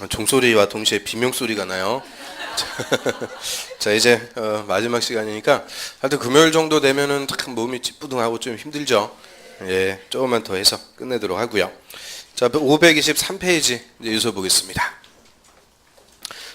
종소리와 동시에 비명소리가 나요. 자, 이제 마지막 시간이니까 하여튼 금요일 정도 되면은 참 몸이 찌뿌둥하고 좀 힘들죠. 예, 조금만 더 해서 끝내도록 하고요. 자, 523페이지 이제 읽어보겠습니다.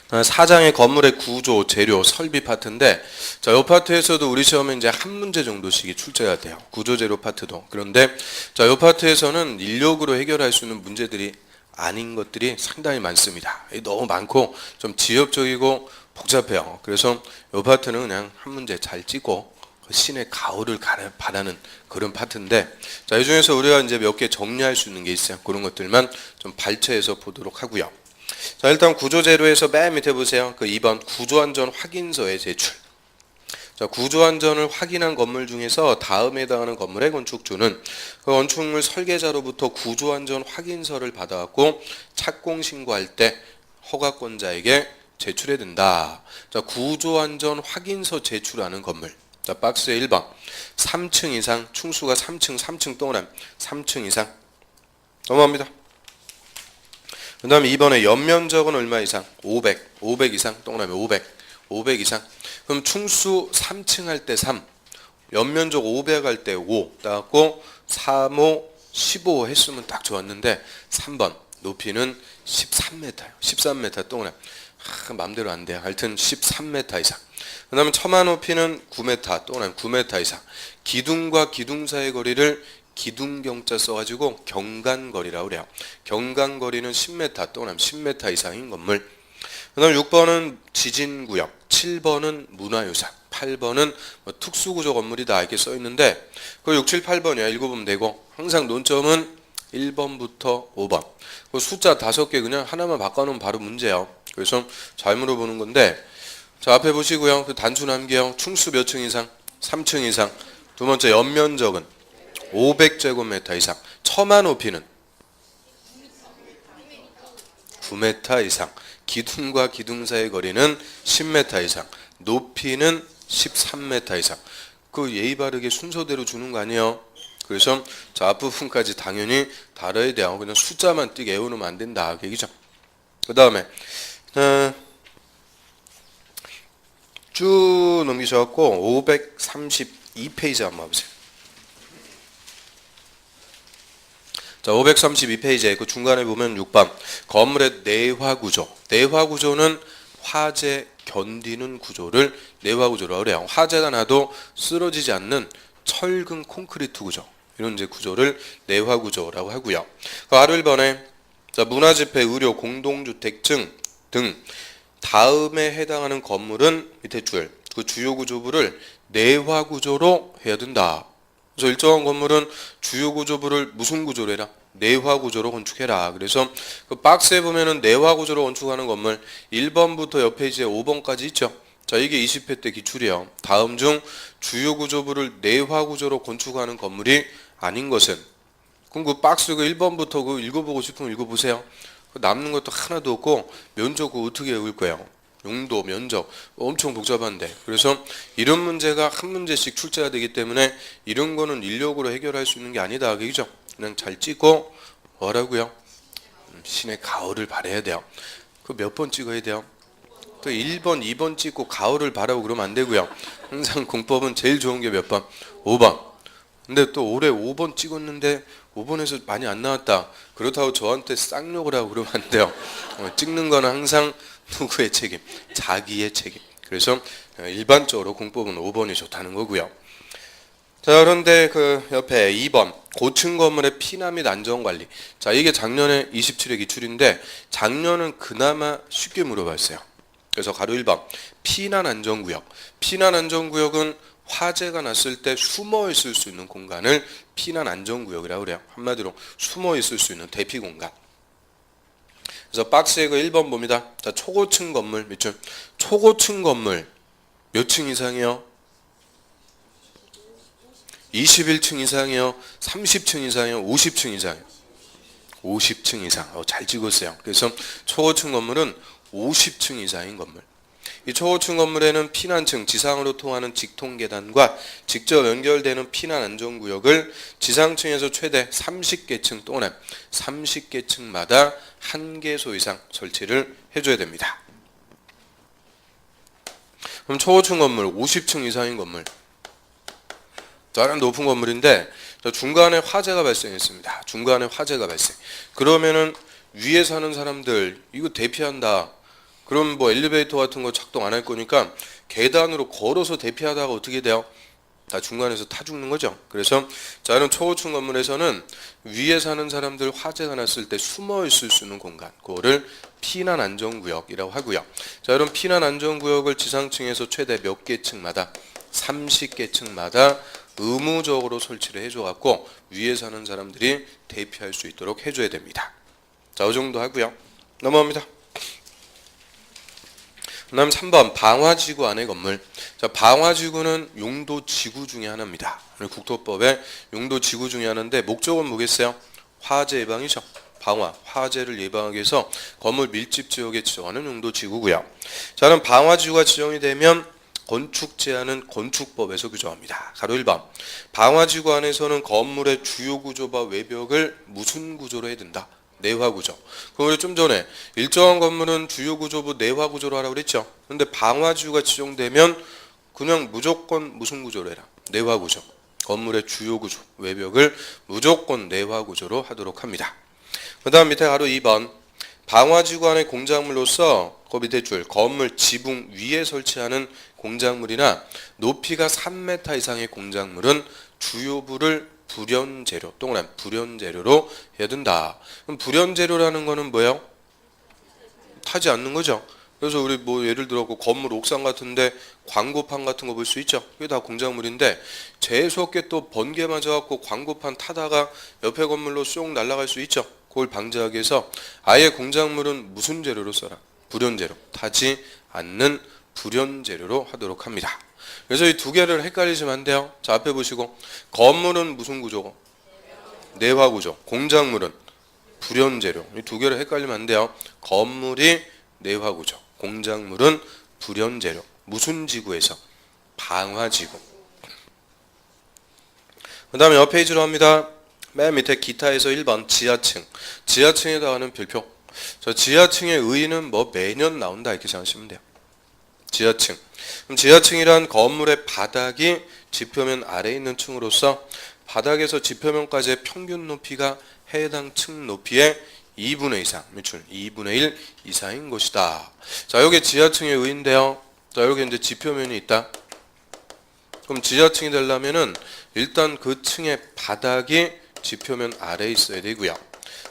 4장의 건물의 구조, 재료, 설비 파트인데, 자, 이 파트에서도 우리 시험에 이제 한 문제 정도씩이 출제가 돼요. 구조, 재료 파트도. 그런데, 자, 이 파트에서는 인력으로 해결할 수 있는 문제들이 아닌 것들이 상당히 많습니다. 너무 많고, 좀 지엽적이고 복잡해요. 그래서 이 파트는 그냥 한 문제 잘 찍고, 신의 가호를 바라는 그런 파트인데, 자, 이 중에서 우리가 이제 몇 개 정리할 수 있는 게 있어요. 그런 것들만 좀 발췌해서 보도록 하고요. 자, 일단 구조재료에서 맨 밑에 보세요. 그 2번 구조안전 확인서의 제출. 자, 구조안전을 확인한 건물 중에서 다음에 해당하는 건물의 건축주는 그 건축물 설계자로부터 구조안전 확인서를 받아갖고 착공 신고할 때 허가권자에게 제출해야 된다. 자, 구조안전 확인서 제출하는 건물. 자, 박스에 1번 3층 이상, 충수가 3층 동그라미 3층 이상 넘어갑니다. 그 다음에 2번에 연면적은 얼마 이상? 500 이상, 동그라미 500 이상. 그럼 충수 3층 할 때 3, 연면적 500 할 때 5, 따갖고 3, 5, 15 했으면 딱 좋았는데 3번 높이는 13m예요. 13m 동그라미. 맘대로 안 돼요. 하여튼 13m 이상. 그 다음에 처마 높이는 9m, 동그라미 9m 이상. 기둥과 기둥 사이의 거리를 기둥경자 써가지고 경간거리라고 그래요. 경간거리는 10m, 동그라미 10m 이상인 건물. 그 다음 6번은 지진구역, 7번은 문화유산, 8번은 특수구조 건물이다 이렇게 써있는데 그 6, 7, 8번이야. 읽어보면 되고 항상 논점은 1번부터 5번. 그 숫자 5개 그냥 하나만 바꿔놓으면 바로 문제예요. 그래서 잘 물어보는 건데 자, 앞에 보시고요. 그 단순함계형 충수 몇 층 이상? 3층 이상. 두 번째 연면적은 500제곱미터 이상. 처마 높이는 9m 이상. 기둥과 기둥 사이의 거리는 10m 이상. 높이는 13m 이상. 그 예의 바르게 순서대로 주는 거 아니에요? 그래서 저 앞부분까지 당연히 다뤄야 돼요. 그냥 숫자만 띄게 외우면 안 된다. 그 얘기죠. 그 다음에 쭉 넘기셔갖고 532페이지 한번 봐보세요. 자, 532페이지에 그 중간에 보면 6번 건물의 내화구조. 내화구조는 화재 견디는 구조를 내화구조라고 그래요. 화재가 나도 쓰러지지 않는 철근 콘크리트 구조. 이런 이제 구조를 내화구조라고 하고요. 그 아래 1번에 자, 문화집회, 의료, 공동주택 등 다음에 해당하는 건물은 밑에 줄 그 주요 구조부를 내화 구조로 해야 된다. 그래서 일정한 건물은 주요 구조부를 무슨 구조로 해라? 내화 구조로 건축해라. 그래서 그 박스에 보면은 내화 구조로 건축하는 건물 1번부터 옆 페이지에 5번까지 있죠. 자, 이게 20회 때 기출이에요. 다음 중 주요 구조부를 내화 구조로 건축하는 건물이 아닌 것은? 그럼 그 박스 그 1번부터 그 읽어보고 싶으면 읽어보세요. 남는 것도 하나도 없고 면적 그 어떻게 읽을 거예요? 용도, 면적 엄청 복잡한데 그래서 이런 문제가 한 문제씩 출제가 되기 때문에 이런 거는 인력으로 해결할 수 있는 게 아니다. 그죠? 그냥 잘 찍고 뭐라고요? 신의 가호를 바라야 돼요. 그 몇 번 찍어야 돼요? 또 1번, 2번 찍고 가호를 바라고 그러면 안 되고요. 항상 공법은 제일 좋은 게 몇 번? 5번. 근데 또 올해 5번 찍었는데 5번에서 많이 안 나왔다. 그렇다고 저한테 쌍욕을 하고 그러면 안 돼요. 찍는 거는 항상 누구의 책임? 자기의 책임. 그래서 일반적으로 공법은 5번이 좋다는 거고요. 자, 그런데 그 옆에 2번 고층 건물의 피난 및 안전관리. 자, 이게 작년에 27회 기출인데 작년은 그나마 쉽게 물어봤어요. 그래서 가로 1번 피난 안전구역. 피난 안전구역은 화재가 났을 때 숨어 있을 수 있는 공간을 피난 안전구역이라고 그래요. 한마디로 숨어 있을 수 있는 대피 공간. 그래서 박스에 그 1번 봅니다. 자, 초고층 건물 밑줄. 초고층 건물 몇 층 이상이요? 21층 이상이요? 30층 이상이요? 50층 이상이요? 50층 이상. 잘 찍었어요. 그래서 초고층 건물은 50층 이상인 건물. 이 초고층 건물에는 피난층, 지상으로 통하는 직통 계단과 직접 연결되는 피난 안전구역을 지상층에서 최대 30개층 또는 30개층마다 1개소 이상 설치를 해줘야 됩니다. 그럼 초고층 건물, 50층 이상인 건물, 저는 높은 건물인데 중간에 화재가 발생했습니다. 중간에 화재가 발생. 그러면은 위에 사는 사람들 이거 대피한다. 그럼 뭐 엘리베이터 같은 거 작동 안 할 거니까 계단으로 걸어서 대피하다가 어떻게 돼요? 다 중간에서 타 죽는 거죠. 그래서 이런 초고층 건물에서는 위에 사는 사람들 화재가 났을 때 숨어 있을 수 있는 공간, 그거를 피난 안전구역이라고 하고요. 자, 이런 피난 안전구역을 지상층에서 최대 몇 개층마다 30개층마다 의무적으로 설치를 해줘갖고 위에 사는 사람들이 대피할 수 있도록 해줘야 됩니다. 자, 이 정도 하고요. 넘어갑니다. 그 다음 3번 방화지구 안의 건물. 자, 방화지구는 용도지구 중에 하나입니다. 국토법의 용도지구 중에 하나인데 목적은 뭐겠어요? 화재 예방이죠. 방화, 화재를 예방하기 위해서 건물 밀집 지역에 지정하는 용도지구고요. 자, 그럼 방화지구가 지정이 되면 건축 제한은 건축법에서 규정합니다. 가로 1번 방화지구 안에서는 건물의 주요 구조와 외벽을 무슨 구조로 해야 된다? 내화구조. 그럼 우리 좀 전에 일정한 건물은 주요 구조부 내화구조로 하라고 그랬죠. 근데 방화지구가 지정되면 그냥 무조건 무슨 구조로 해라? 내화구조. 건물의 주요 구조, 외벽을 무조건 내화구조로 하도록 합니다. 그 다음 밑에 가로 2번 방화지구 안의 공작물로서 그 밑에 줄 건물 지붕 위에 설치하는 공작물이나 높이가 3m 이상의 공작물은 주요부를 불연재료, 동그란 불연재료로 해야 된다. 그럼 불연재료라는 거는 뭐예요? 타지 않는 거죠. 그래서 우리 뭐 예를 들어 건물 옥상 같은데 광고판 같은 거 볼 수 있죠. 그게 다 공작물인데 재수없게 또 번개 맞아갖고 광고판 타다가 옆에 건물로 쏙 날아갈 수 있죠. 그걸 방지하기 위해서 아예 공작물은 무슨 재료로 써라? 불연재료. 타지 않는 불연재료로 하도록 합니다. 그래서 이 두 개를 헷갈리시면 안 돼요. 자, 앞에 보시고 건물은 무슨 구조고? 내화구조. 공작물은 불연재료. 이 두 개를 헷갈리면 안 돼요. 건물이 내화구조. 공작물은 불연재료. 무슨 지구에서? 방화지구. 그 다음에 옆 페이지로 합니다. 맨 밑에 기타에서 1번 지하층. 지하층에다 하는 별표. 저 지하층의 의의는 뭐 매년 나온다 이렇게 생각하시면 돼요. 지하층. 그럼 지하층이란 건물의 바닥이 지표면 아래에 있는 층으로서 바닥에서 지표면까지의 평균 높이가 해당 층 높이의 2분의 이상, 매출 2분의 1 이상인 것이다. 자, 여기 지하층의 의인데요. 자, 여기 이제 지표면이 있다. 그럼 지하층이 되려면은 일단 그 층의 바닥이 지표면 아래에 있어야 되고요.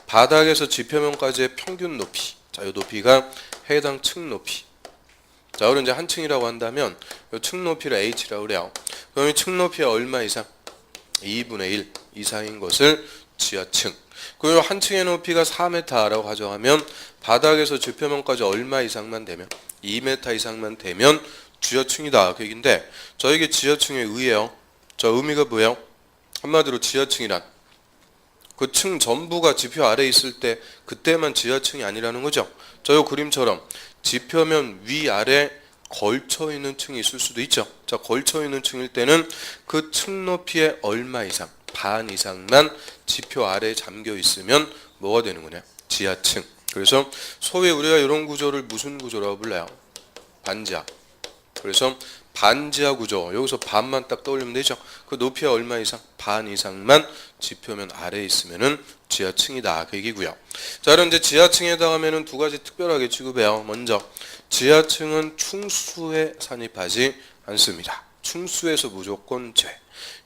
바닥에서 지표면까지의 평균 높이. 자, 이 높이가 해당 층 높이. 자, 그럼 이제 한 층이라고 한다면 이 층 높이를 h라고 그래요. 그럼 이 층 높이가 얼마 이상? 2분의 1 이상인 것을 지하층. 그리고 한 층의 높이가 4m라고 가정하면 바닥에서 지표면까지 얼마 이상만 되면 2m 이상만 되면 지하층이다. 그 얘기인데 저에게 지하층의 의예요. 자, 의미가 뭐예요? 한마디로 지하층이란 그 층 전부가 지표 아래에 있을 때 그때만 지하층이 아니라는 거죠. 저 요 그림처럼 지표면 위아래 걸쳐 있는 층이 있을 수도 있죠. 자, 걸쳐 있는 층일 때는 그 층 높이의 얼마 이상, 반 이상만 지표 아래에 잠겨 있으면 뭐가 되는 거냐? 지하층. 그래서 소위 우리가 이런 구조를 무슨 구조라고 불러요? 반지하. 그래서 반지하 구조. 여기서 반만 딱 떠올리면 되죠. 그 높이가 얼마 이상? 반 이상만 지표면 아래에 있으면은 지하층이다. 그 얘기고요. 자, 그럼 이제 지하층에 해당하면은 두 가지 특별하게 취급해요. 먼저 지하층은 충수에 산입하지 않습니다. 충수에서 무조건 제외.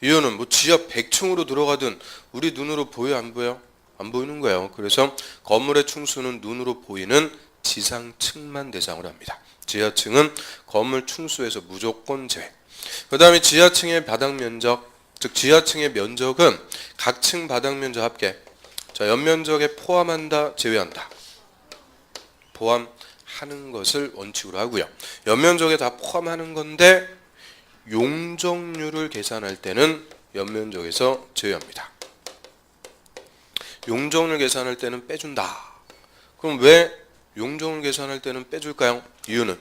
이유는 뭐 지하 100층으로 들어가든 우리 눈으로 보여 안 보여? 안 보이는 거예요. 그래서 건물의 충수는 눈으로 보이는 지상층만 대상으로 합니다. 지하층은 건물 충수에서 무조건 제외. 그 다음에 지하층의 바닥 면적, 즉 지하층의 면적은 각 층 바닥 면적 합계. 자, 연면적에 포함한다, 제외한다. 포함하는 것을 원칙으로 하고요. 연면적에 다 포함하는 건데 용적률을 계산할 때는 연면적에서 제외합니다. 용적률 계산할 때는 빼준다. 그럼 왜 용적률 계산할 때는 빼줄까요? 이유는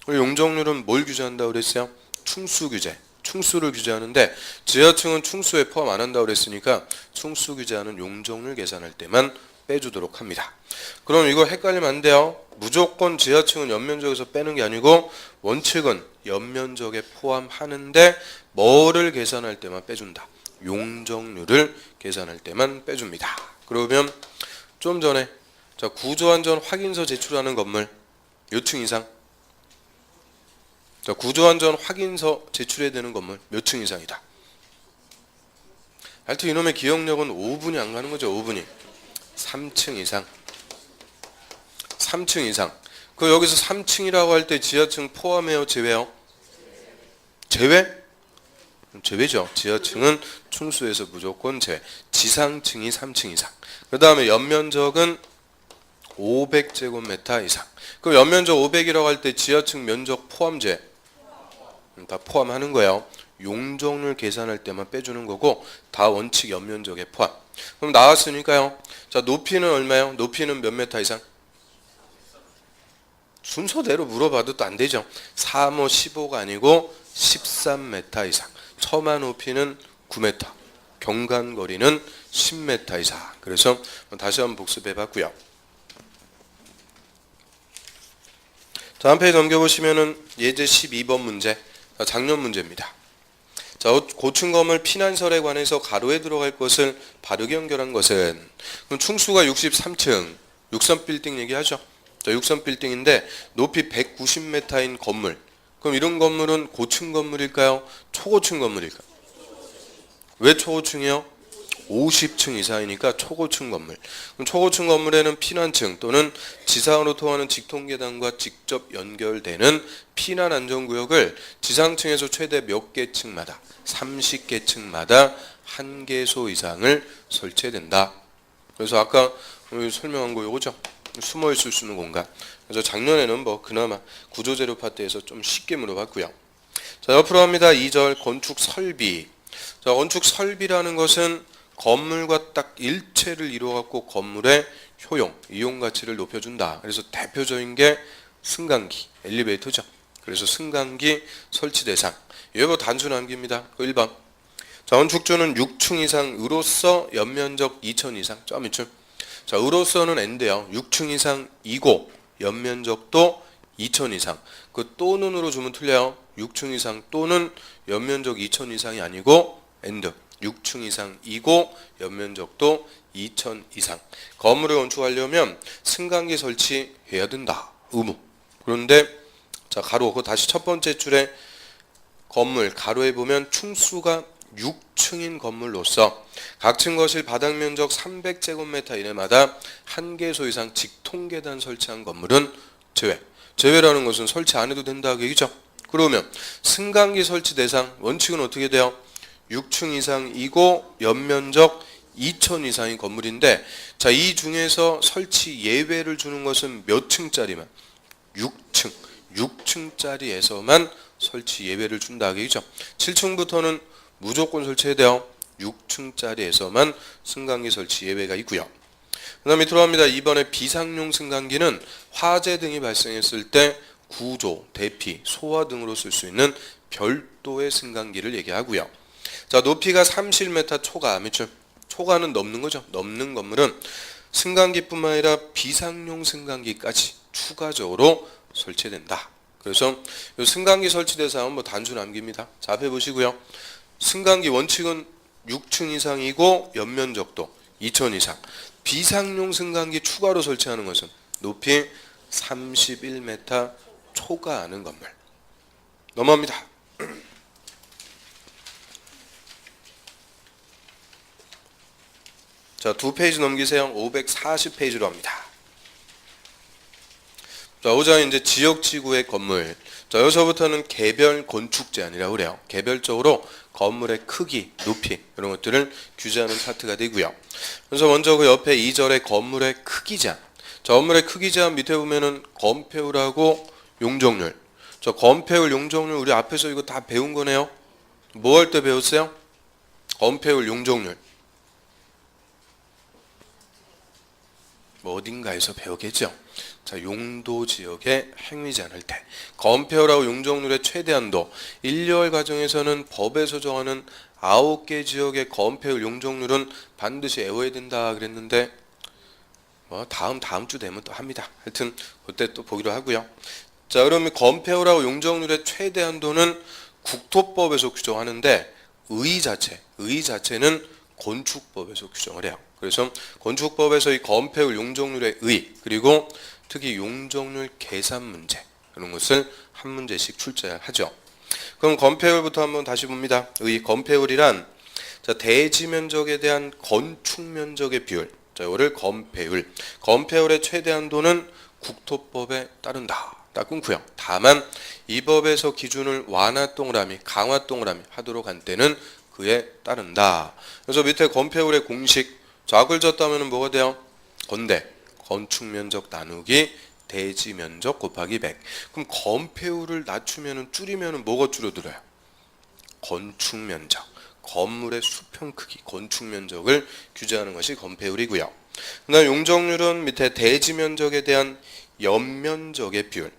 용적률은 뭘 규제한다고 그랬어요? 충수 규제. 충수를 규제하는데 지하층은 충수에 포함 안 한다고 그랬으니까 충수 규제하는 용적률 계산할 때만 빼주도록 합니다. 그럼 이거 헷갈리면 안 돼요. 무조건 지하층은 연면적에서 빼는 게 아니고 원칙은 연면적에 포함하는데 뭐를 계산할 때만 빼준다. 용적률을 계산할 때만 빼줍니다. 그러면 좀 전에 자, 구조안전 확인서 제출하는 건물 몇 층 이상? 자, 구조안전 확인서 제출해야 되는 건물 몇 층 이상이다. 하여튼 이놈의 기억력은 5분이 안 가는 거죠. 5분이. 3층 이상. 3층 이상. 그 여기서 3층이라고 할 때 지하층 포함해요? 제외요? 제외? 제외죠. 지하층은 충수에서 무조건 제외. 지상층이 3층 이상. 그 다음에 연면적은 500제곱미터 이상. 그 연면적 500이라고 할 때 지하층 면적 포함제 다 포함하는 거예요. 용적률 계산할 때만 빼주는 거고 다 원칙 연면적에 포함. 그럼 나왔으니까요. 자, 높이는 얼마예요? 높이는 몇 메타 이상? 순서대로 물어봐도 또 안 되죠. 3호 15가 아니고 13m 이상. 처마 높이는 9m. 경관거리는 10m 이상. 그래서 다시 한번 복습해 봤고요. 다음 페이지 넘겨보시면은 예제 12번 문제. 작년 문제입니다. 자, 고층 건물 피난설에 관해서 가로에 들어갈 것을 바르게 연결한 것은 그럼 충수가 63층 6선 빌딩 얘기하죠. 자, 6선 빌딩인데 높이 190m인 건물. 그럼 이런 건물은 고층 건물일까요? 초고층 건물일까요? 왜 초고층이요? 50층 이상이니까 초고층 건물. 그럼 초고층 건물에는 피난층 또는 지상으로 통하는 직통계단과 직접 연결되는 피난 안전구역을 지상층에서 최대 몇 개 층마다 30개 층마다 한 개소 이상을 설치해야 된다. 그래서 아까 설명한 거 요거죠. 숨어 있을 수 있는 공간. 그래서 작년에는 뭐 그나마 구조재료 파트에서 좀 쉽게 물어봤고요. 자, 옆으로 합니다. 2절 건축 설비. 자, 건축 설비라는 것은 건물과 딱 일체를 이루어갖고 건물의 효용, 이용 가치를 높여준다. 그래서 대표적인 게 승강기, 엘리베이터죠. 그래서 승강기 설치 대상. 이거 단순 암기입니다. 그 1번. 자, 건축주는 6층 이상으로서 연면적 2000 이상. 저 밑줄. 자, 으로서는 N인데요. 6층 이상이고 연면적도 2000 이상. 그 또는으로 주면 틀려요. 6층 이상 또는 연면적 2000 이상이 아니고 N. 6층 이상이고 연면적도 2000 이상. 건물을 건축하려면 승강기 설치해야 된다. 의무. 그런데 자, 가로. 그거 다시 첫 번째 줄에 건물 가로에 보면 충수가 6층인 건물로서 각 층 거실 바닥 면적 300제곱미터 이내마다 한 개소 이상 직통계단 설치한 건물은 제외. 제외라는 것은 설치 안 해도 된다고 얘기죠. 그러면 승강기 설치 대상 원칙은 어떻게 돼요? 6층 이상이고 연면적 2000 이상인 건물인데 자, 이 중에서 설치 예외를 주는 것은 몇 층짜리만? 6층. 6층짜리에서만 설치 예외를 준다 얘기죠. 7층부터는 무조건 설치해야 돼요. 6층짜리에서만 승강기 설치 예외가 있고요. 그 다음 밑으로 갑니다. 이번에 비상용 승강기는 화재 등이 발생했을 때 구조, 대피, 소화 등으로 쓸 수 있는 별도의 승강기를 얘기하고요. 자, 높이가 30m 초과, 밑줄. 초과는 넘는 거죠. 넘는 건물은 승강기뿐만 아니라 비상용 승강기까지 추가적으로 설치된다. 그래서 이 승강기 설치 대상은 뭐 단순 암기입니다. 자, 앞에 보시고요. 승강기 원칙은 6층 이상이고 연면적도 2000 이상. 비상용 승강기 추가로 설치하는 것은 높이 31m 초과하는 건물. 넘어갑니다. 자, 2페이지 넘기세요. 540페이지로 합니다. 자, 오자 이제 지역지구의 건물. 자, 여기서부터는 개별 건축 제한이라고 그래요. 개별적으로 건물의 크기, 높이 이런 것들을 규제하는 파트가 되고요. 그래서 먼저 그 옆에 2절의 건물의 크기 제한. 자, 건물의 크기 제한 밑에 보면은 건폐율하고 용적률. 자, 건폐율, 용적률 우리 앞에서 이거 다 배운 거네요. 뭐 할 때 배웠어요? 건폐율, 용적률. 뭐 어딘가에서 배우겠죠. 자, 용도 지역에 행위지 않을 때. 건폐율하고 용적률의 최대한도 1, 2월 과정에서는 법에서 정하는 9개 지역의 건폐율 용적률은 반드시 외워야 된다 그랬는데 뭐 다음 주 되면 또 합니다. 하여튼 그때 또 보기로 하고요. 자, 그러면 건폐율하고 용적률의 최대한도는 국토법에서 규정하는데 의 자체는 건축법에서 규정을 해요. 그래서 건축법에서 이 건폐율 용적률의 의 그리고 특히 용적률 계산 문제 이런 것을 한 문제씩 출제하죠. 그럼 건폐율부터 한번 다시 봅니다. 의 건폐율이란 자, 대지 면적에 대한 건축 면적의 비율. 자, 이거를 건폐율. 건폐율의 최대한도는 국토법에 따른다. 딱 끊고요. 다만 이 법에서 기준을 완화 동그라미, 강화 동그라미 하도록 한 때는 그에 따른다. 그래서 밑에 건폐율의 공식 자, 을 졌다면 뭐가 돼요? 건대 건축 면적 나누기 대지 면적 곱하기 100. 그럼 건폐율을 낮추면 줄이면 뭐가 줄어들어요? 건축 면적. 건물의 수평 크기, 건축 면적을 규제하는 것이 건폐율이고요. 그다음 용적률은 밑에 대지 면적에 대한 연면적의 비율.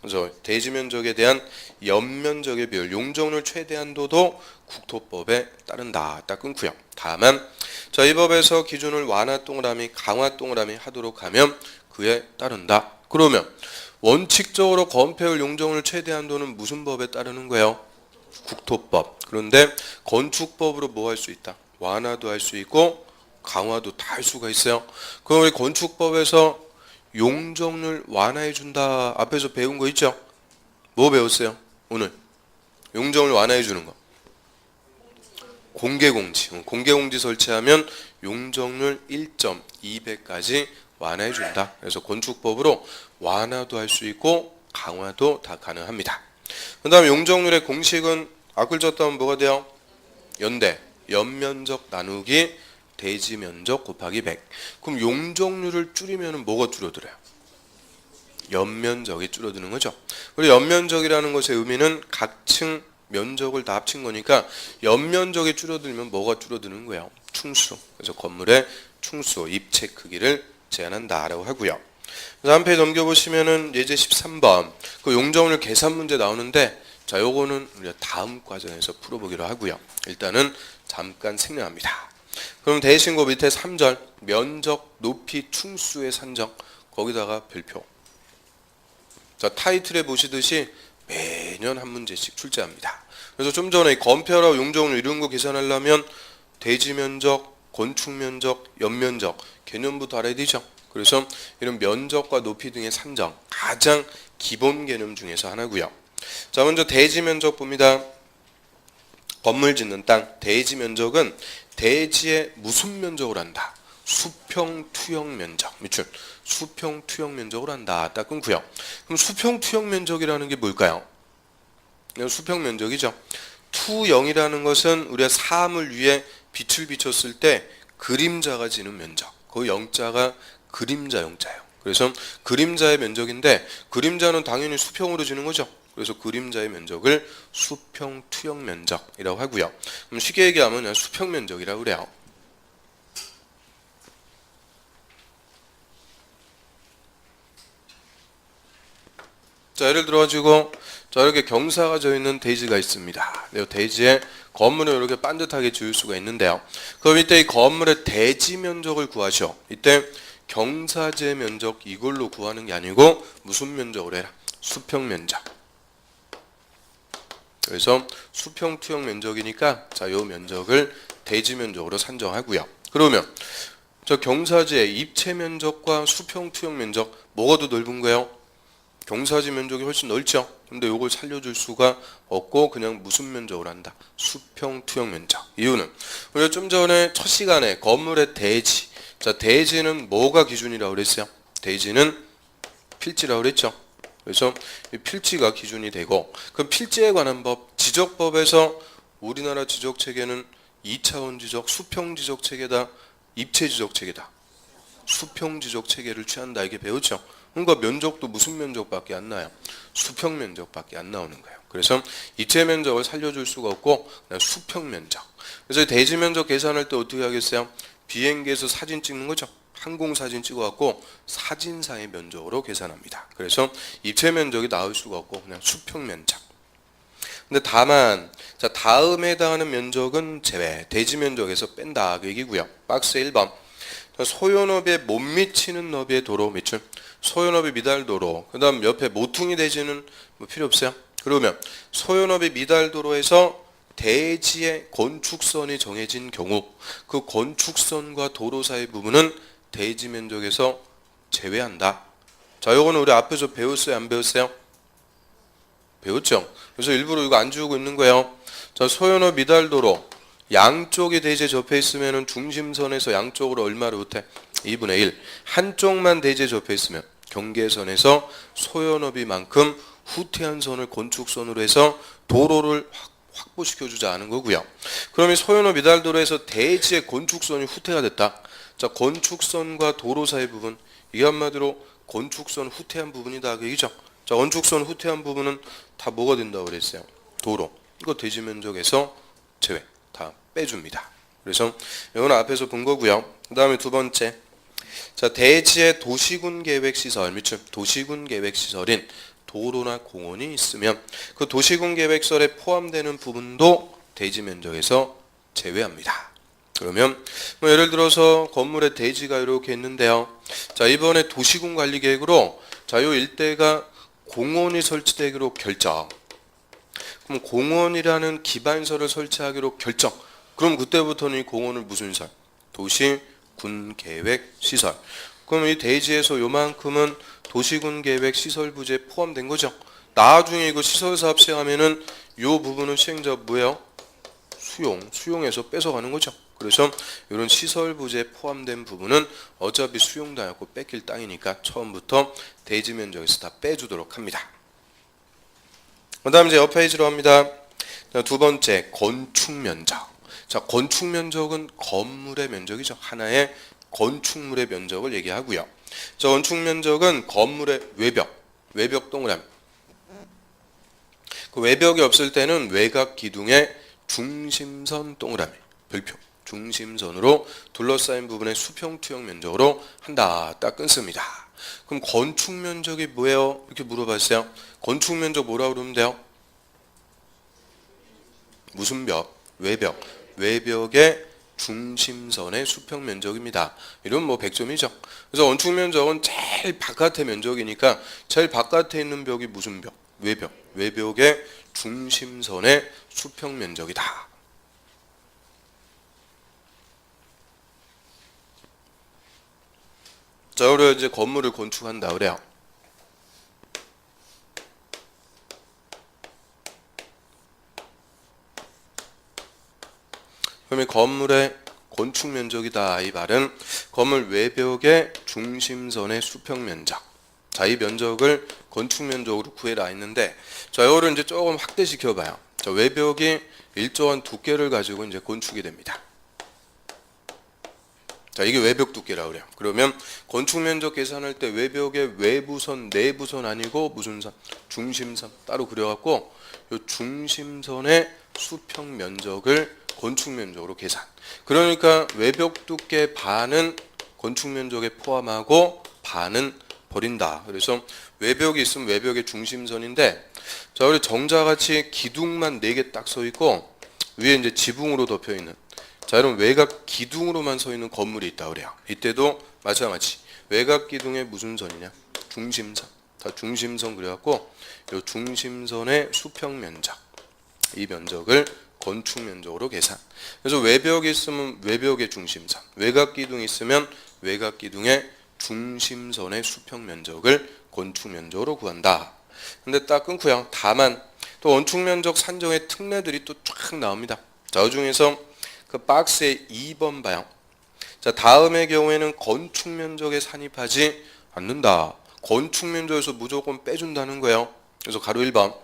그래서 대지 면적에 대한 연면적의 비율, 용적률 최대한도도 국토법에 따른다. 딱 끊고요. 다만 저희 법에서 기준을 완화 동그라미, 강화 동그라미 하도록 하면 그에 따른다. 그러면 원칙적으로 건폐율 용적률 최대한도는 무슨 법에 따르는 거예요? 국토법. 그런데 건축법으로 뭐 할 수 있다? 완화도 할 수 있고 강화도 다 할 수가 있어요. 그럼 우리 건축법에서 용적률 완화해 준다. 앞에서 배운 거 있죠? 뭐 배웠어요? 오늘 용적률 완화해 주는 거. 공개공지. 공개공지 설치하면 용적률 1.2배까지 완화해 준다. 그래서 건축법으로 완화도 할 수 있고 강화도 다 가능합니다. 그 다음에 용적률의 공식은 앞글 졌다면 뭐가 돼요? 연대, 연면적 나누기 대지 면적 곱하기 100. 그럼 용적률을 줄이면 뭐가 줄어들어요? 연면적이 줄어드는 거죠. 그리고 연면적이라는 것의 의미는 각층 면적을 다 합친 거니까 연면적이 줄어들면 뭐가 줄어드는 거예요? 충수. 그래서 건물의 충수, 입체 크기를 제한한다라고 하고요. 다음 페이지 넘겨보시면은 예제 13번 그 용적률 계산 문제 나오는데 자, 요거는 우리가 다음 과정에서 풀어보기로 하고요. 일단은 잠깐 생략합니다. 그럼 대신 그 밑에 3절 면적, 높이, 충수의 산정 거기다가 별표. 자, 타이틀에 보시듯이 매년 한 문제씩 출제합니다. 그래서 좀 전에 건폐율하고 용적률 이런 거 계산하려면 대지 면적, 건축 면적, 연면적 개념부터 알아야 되죠. 그래서 이런 면적과 높이 등의 산정 가장 기본 개념 중에서 하나고요. 자, 먼저 대지 면적 봅니다. 건물 짓는 땅 대지 면적은 대지의 무슨 면적을 한다? 수평 투영 면적. 밑줄 수평 투영 면적을 한다. 딱 끊고요. 그럼 수평 투영 면적이라는 게 뭘까요? 수평 면적이죠. 투영이라는 것은 우리가 사물 위에 빛을 비췄을 때 그림자가 지는 면적. 그 영자가 그림자 영자예요. 그래서 그림자의 면적인데 그림자는 당연히 수평으로 지는 거죠. 그래서 그림자의 면적을 수평 투영 면적이라고 하고요. 그럼 쉽게 얘기하면 그냥 수평 면적이라고 그래요. 자, 예를 들어 가지고 자, 이렇게 경사가 져 있는 대지가 있습니다. 이 대지에 건물을 이렇게 반듯하게 지을 수가 있는데요. 그럼 이때 이 건물의 대지 면적을 구하셔. 이때 경사제 면적 이걸로 구하는 게 아니고 무슨 면적으로 해라? 수평 면적. 그래서 수평 투영 면적이니까 자, 요 면적을 대지 면적으로 산정하고요. 그러면 저 경사지의 입체 면적과 수평 투영 면적 뭐가 더 넓은 거예요? 경사지 면적이 훨씬 넓죠. 근데 요걸 살려줄 수가 없고 그냥 무슨 면적으로 한다? 수평 투영 면적. 이유는 우리가 좀 전에 첫 시간에 건물의 대지. 자, 대지는 뭐가 기준이라고 그랬어요? 대지는 필지라고 그랬죠. 그래서 이 필지가 기준이 되고 그 필지에 관한 법, 지적법에서 우리나라 지적 체계는 2차원 지적, 수평 지적 체계다, 입체 지적 체계다. 수평 지적 체계를 취한다 이게 배웠죠. 그러니까 면적도 무슨 면적밖에 안 나요? 수평 면적밖에 안 나오는 거예요. 그래서 입체 면적을 살려줄 수가 없고 그냥 수평 면적. 그래서 대지 면적 계산할 때 어떻게 하겠어요? 비행기에서 사진 찍는 거죠. 항공사진 찍어갖고 사진사의 면적으로 계산합니다. 그래서 입체 면적이 나올 수가 없고 그냥 수평면적. 근데 다만 자 다음에 해당하는 면적은 제외, 대지 면적에서 뺀다 그 얘기고요. 박스 1번 소요너비에 못 미치는 너비의 도로 밑줄, 소요너비 미달도로, 그 다음 옆에 모퉁이 대지는 뭐 필요 없어요. 그러면 소요너비 미달도로에서 대지의 건축선이 정해진 경우 그 건축선과 도로 사이 부분은 대지 면적에서 제외한다. 자, 요거는 우리 앞에서 배웠어요, 안 배웠어요? 배웠죠? 그래서 일부러 이거 안 지우고 있는 거예요. 자, 소요너 미달도로 양쪽이 대지에 접해 있으면 중심선에서 양쪽으로 얼마를 못해? 2분의 1. 한쪽만 대지에 접해 있으면 경계선에서 소요너비만큼 후퇴한 선을 건축선으로 해서 도로를 확보시켜주자 하는 거고요. 그럼 이 소요너 미달도로에서 대지의 건축선이 후퇴가 됐다. 자, 건축선과 도로 사이 부분, 이 한마디로 건축선 후퇴한 부분이다 그 얘기죠. 자, 건축선 후퇴한 부분은 다 뭐가 된다고 그랬어요? 도로. 이거 대지 면적에서 제외. 다 빼줍니다. 그래서 이건 앞에서 본 거고요. 그 다음에 두 번째. 자, 대지의 도시군 계획 시설, 밑줄 도시군 계획 시설인 도로나 공원이 있으면 그 도시군 계획설에 포함되는 부분도 대지 면적에서 제외합니다. 그러면 뭐 예를 들어서 건물의 대지가 이렇게 있는데요. 자, 이번에 도시군 관리 계획으로 자, 요 일대가 공원이 설치되기로 결정. 그럼 공원이라는 기반설을 설치하기로 결정. 그럼 그때부터는 이 공원을 무슨 설? 도시군 계획 시설. 그럼 이 대지에서 요만큼은 도시군 계획 시설 부지에 포함된 거죠. 나중에 이거 시설 사업 시행하면은 요 부분은 시행자 뭐예요? 수용해서 뺏어가는 거죠. 그래서 이런 시설 부지에 포함된 부분은 어차피 수용당하고 뺏길 땅이니까 처음부터 대지 면적에서 다 빼주도록 합니다. 그 다음 이제 옆 페이지로 합니다. 자, 두 번째 건축 면적. 자, 건축 면적은 건물의 면적이죠. 하나의 건축물의 면적을 얘기하고요. 자, 건축 면적은 건물의 외벽 동그라미. 그 외벽이 없을 때는 외곽 기둥의 중심선 동그라미, 별표. 중심선으로 둘러싸인 부분의 수평 투영 면적으로 한다. 딱 끊습니다. 그럼 건축 면적이 뭐예요? 이렇게 물어봤어요. 건축 면적 뭐라고 그러면 돼요? 무슨 벽? 외벽. 외벽의 중심선의 수평 면적입니다. 이러면 뭐 100점이죠. 그래서 건축 면적은 제일 바깥의 면적이니까 제일 바깥에 있는 벽이 무슨 벽? 외벽. 외벽의 중심선의 수평 면적이다. 자, 우리가 이제 건물을 건축한다 그래요. 그럼 이 건물의 건축 면적이다 이 말은 건물 외벽의 중심선의 수평 면적. 자, 이 면적을 건축 면적으로 구해라 했는데 자, 이거를 이제 조금 확대시켜 봐요. 자, 외벽이 일정한 두께를 가지고 이제 건축이 됩니다. 자, 이게 외벽 두께라고 그래요. 그러면 건축 면적 계산할 때 외벽의 외부선, 내부선 아니고 무슨 선? 중심선 따로 그려갖고 이 중심선의 수평 면적을 건축 면적으로 계산. 그러니까 외벽 두께 반은 건축 면적에 포함하고 반은 버린다. 그래서 외벽이 있으면 외벽의 중심선인데 자, 우리 정자같이 기둥만 4개 딱 서 있고 위에 이제 지붕으로 덮여 있는 자, 이런 외곽 기둥으로만 서 있는 건물이 있다 그래요. 이때도 마찬가지. 외곽 기둥의 무슨 선이냐? 중심선. 다 중심선 그래갖고 이 중심선의 수평 면적. 이 면적을 건축 면적으로 계산. 그래서 외벽이 있으면 외벽의 중심선. 외곽 기둥이 있으면 외곽 기둥의 중심선의 수평 면적을 건축 면적으로 구한다. 근데 딱 끊고요. 다만 또 건축 면적 산정의 특례들이 또 쫙 나옵니다. 자, 그 중에서 그 박스의 2번 봐요. 자, 다음의 경우에는 건축 면적에 산입하지 않는다. 건축 면적에서 무조건 빼준다는 거예요. 그래서 가로 1번.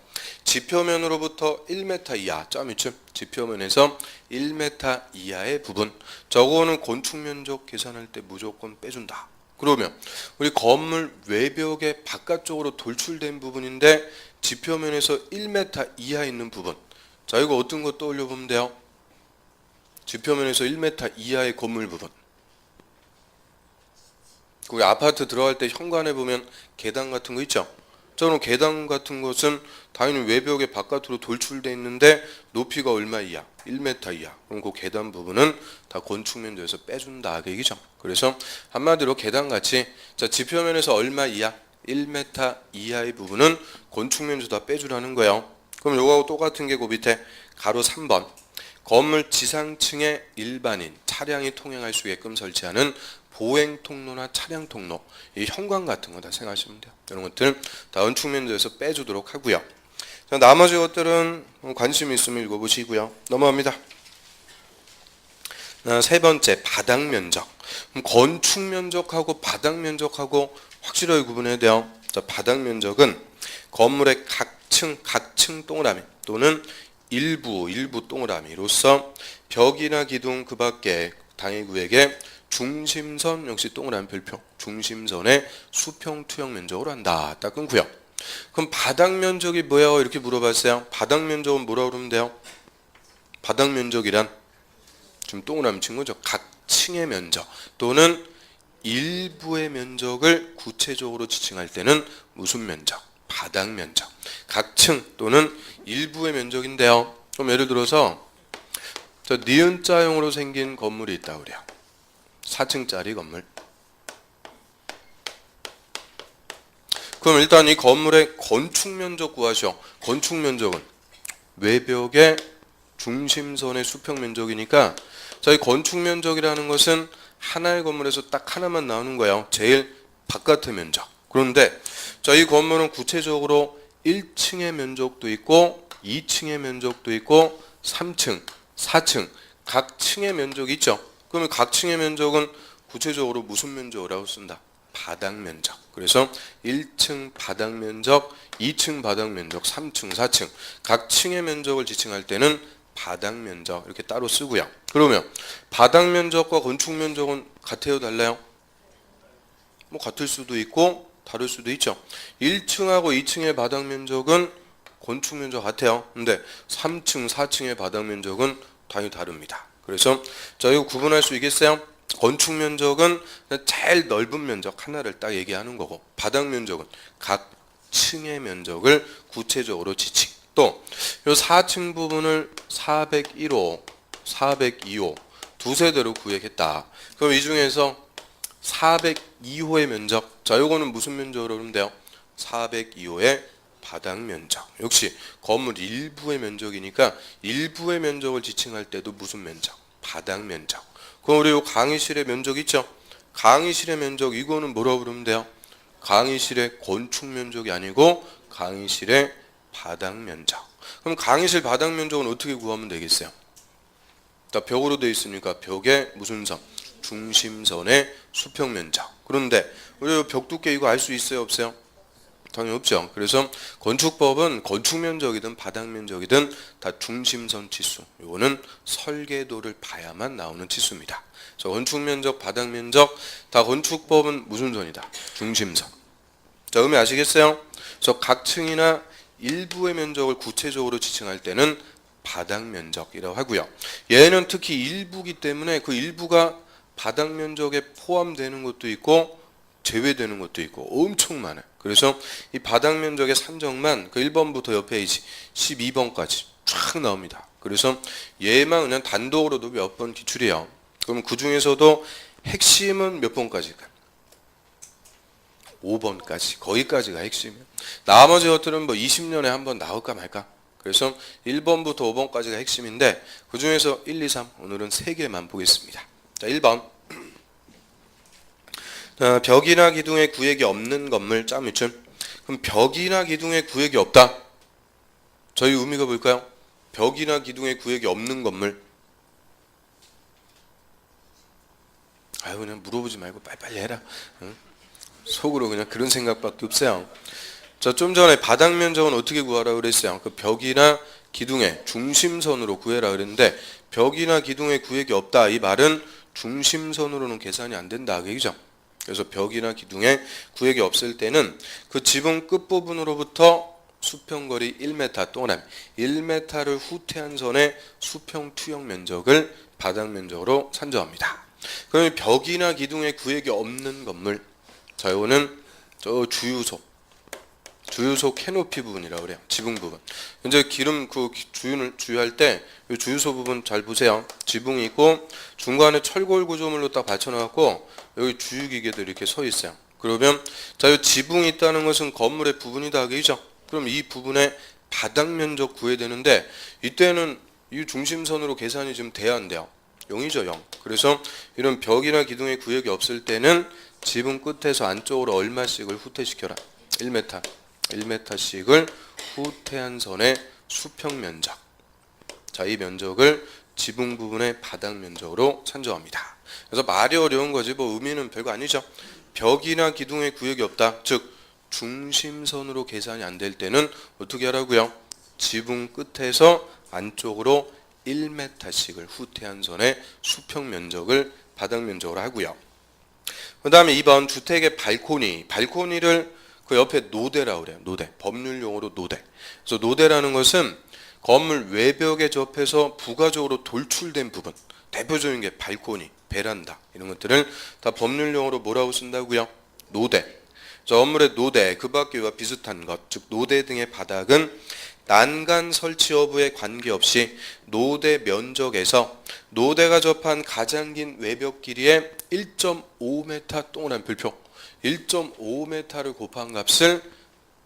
지표면으로부터 1m 이하, 점이쯤 지표면에서 1m 이하의 부분. 저거는 건축 면적 계산할 때 무조건 빼준다. 그러면 우리 건물 외벽의 바깥쪽으로 돌출된 부분인데 지표면에서 1m 이하 있는 부분. 자, 이거 어떤 거 떠올려 보면 돼요? 지표면에서 1m 이하의 건물 부분. 거기 아파트 들어갈 때 현관에 보면 계단 같은 거 있죠. 저는 계단 같은 것은 당연히 외벽에 바깥으로 돌출돼 있는데 높이가 얼마 이하? 1m 이하. 그럼 그 계단 부분은 다 건축 면적에서 빼준다 그 얘기죠. 그래서 한마디로 계단같이 자 지표면에서 얼마 이하? 1m 이하의 부분은 건축 면적 다 빼주라는 거예요. 그럼 요거하고 똑같은 게 그 밑에 가로 3번 건물 지상층에 일반인 차량이 통행할 수 있게끔 설치하는 보행 통로나 차량 통로, 이 현관 같은 거 다 생각하시면 돼요. 이런 것들 다 건축 면적에서 빼주도록 하고요. 자, 나머지 것들은 관심 있으면 읽어보시고요. 넘어갑니다. 세 번째 바닥 면적. 건축 면적하고 바닥 면적하고 확실하게 구분해야 돼요. 자, 바닥 면적은 건물의 각층 동그라미 또는 일부 동그라미로서 벽이나 기둥 그 밖에 당해구역의 중심선 역시 동그라미 별표 중심선의 수평 투영 면적으로 한다. 딱 끊고요. 그럼 바닥 면적이 뭐예요? 이렇게 물어봤어요. 바닥 면적은 뭐라고 그러면 돼요? 바닥 면적이란 지금 동그라미 친 거죠. 각층의 면적 또는 일부의 면적을 구체적으로 지칭할 때는 무슨 면적? 바닥 면적. 각층 또는 일부의 면적인데요. 그럼 예를 들어서 저 니은자형으로 생긴 건물이 있다 그래요. 4층짜리 건물. 그럼 일단 이 건물의 건축 면적 구하셔. 건축 면적은 외벽의 중심선의 수평 면적이니까 저희 건축 면적이라는 것은 하나의 건물에서 딱 하나만 나오는 거예요. 제일 바깥의 면적. 그런데 저희 건물은 구체적으로 1층의 면적도 있고 2층의 면적도 있고 3층, 4층 각 층의 면적이 있죠. 그러면 각 층의 면적은 구체적으로 무슨 면적이라고 쓴다? 바닥 면적. 그래서 1층 바닥 면적, 2층 바닥 면적, 3층, 4층 각 층의 면적을 지칭할 때는 바닥 면적 이렇게 따로 쓰고요. 그러면 바닥 면적과 건축 면적은 같아요, 달라요? 뭐 같을 수도 있고 다를 수도 있죠. 1층하고 2층의 바닥 면적은 건축 면적 같아요. 근데 3층, 4층의 바닥 면적은 당연히 다릅니다. 그래서 자 이거 구분할 수 있겠어요? 건축 면적은 제일 넓은 면적 하나를 딱 얘기하는 거고 바닥 면적은 각 층의 면적을 구체적으로 지칭. 또 이 4층 부분을 401호, 402호 두 세대로 구획했다. 그럼 이 중에서 402호의 면적, 자 요거는 무슨 면적으로 그러면 돼요? 402호의 바닥 면적. 역시 건물 일부의 면적이니까 일부의 면적을 지칭할 때도 무슨 면적? 바닥 면적. 그럼 우리 요 강의실의 면적 있죠? 강의실의 면적 이거는 뭐라고 그러면 돼요? 강의실의 건축 면적이 아니고 강의실의 바닥 면적. 그럼 강의실 바닥 면적은 어떻게 구하면 되겠어요? 자, 벽으로 되어 있으니까 벽의 무슨 선? 중심선의 수평 면적. 그런데 우리 벽 두께 이거 알 수 있어요, 없어요? 당연히 없죠. 그래서 건축법은 건축 면적이든 바닥 면적이든 다 중심선 치수. 이거는 설계도를 봐야만 나오는 치수입니다. 그래서 건축 면적, 바닥 면적 다 건축법은 무슨 선이다? 중심선. 자, 의미 아시겠어요? 그래서 각 층이나 일부의 면적을 구체적으로 지칭할 때는 바닥 면적이라고 하고요. 얘는 특히 일부기 때문에 그 일부가 바닥 면적에 포함되는 것도 있고 제외되는 것도 있고 엄청 많아요. 그래서 이 바닥 면적의 산정만 그 1번부터 옆 페이지 12번까지 쫙 나옵니다. 그래서 얘만 그냥 단독으로도 몇 번 기출이에요. 그럼 그 중에서도 핵심은 몇 번까지가? 5번까지. 거기까지가 핵심이에요. 나머지 것들은 뭐 20년에 한 번 나올까 말까. 그래서 1번부터 5번까지가 핵심인데 그 중에서 1, 2, 3 오늘은 3개만 보겠습니다. 자, 1번. 벽이나 기둥에 구획이 없는 건물 짜 밑줄. 그럼 벽이나 기둥에 구획이 없다. 저희 의미가 뭘까요? 벽이나 기둥에 구획이 없는 건물. 아유 그냥 물어보지 말고 빨리빨리 해라. 응? 속으로 그냥 그런 생각밖에 없어요. 자, 좀 전에 바닥 면적은 어떻게 구하라 그랬어요? 그 벽이나 기둥의 중심선으로 구해라 그랬는데 벽이나 기둥에 구획이 없다. 이 말은 중심선으로는 계산이 안 된다. 그죠? 그래서 벽이나 기둥에 구획이 없을 때는 그 지붕 끝부분으로부터 수평거리 1m 동그라미 1m를 후퇴한 선의 수평 투영 면적을 바닥 면적으로 산정합니다. 그럼 벽이나 기둥에 구획이 없는 건물 자, 이거는 저 주유소 캐노피 부분이라고 그래요. 지붕 부분. 이제 기름 그 주유를 주유할 때 이 주유소 부분 잘 보세요. 지붕이 있고 중간에 철골 구조물로 딱 받쳐놔갖고 여기 주유기계들이 이렇게 서 있어요. 그러면 자, 이 지붕이 있다는 것은 건물의 부분이다 그죠? 그럼 이 부분의 바닥 면적 구해야 되는데 이때는 이 중심선으로 계산이 좀 돼야 안 돼요. 0이죠, 0. 그래서 이런 벽이나 기둥의 구역이 없을 때는 지붕 끝에서 안쪽으로 얼마씩을 후퇴시켜라. 1m. 1m씩을 후퇴한 선의 수평 면적. 자, 이 면적을 지붕 부분의 바닥 면적으로 산정합니다. 그래서 말이 어려운 거지 뭐 의미는 별거 아니죠. 벽이나 기둥의 구역이 없다. 즉 중심선으로 계산이 안 될 때는 어떻게 하라고요? 지붕 끝에서 안쪽으로 1m씩을 후퇴한 선의 수평 면적을 바닥 면적으로 하고요. 그 다음에 2번 주택의 발코니를 그 옆에 노대라고 그래요. 노대. 법률용어로 노대. 그래서 노대라는 것은 건물 외벽에 접해서 부가적으로 돌출된 부분. 대표적인 게 발코니, 베란다 이런 것들을 다 법률용어로 뭐라고 쓴다고요? 노대. 저 건물의 노대, 그 밖에와 비슷한 것, 즉 노대 등의 바닥은 난간 설치 여부에 관계없이 노대 면적에서 노대가 접한 가장 긴 외벽 길이의 1.5m 동그란 별표 1.5m를 곱한 값을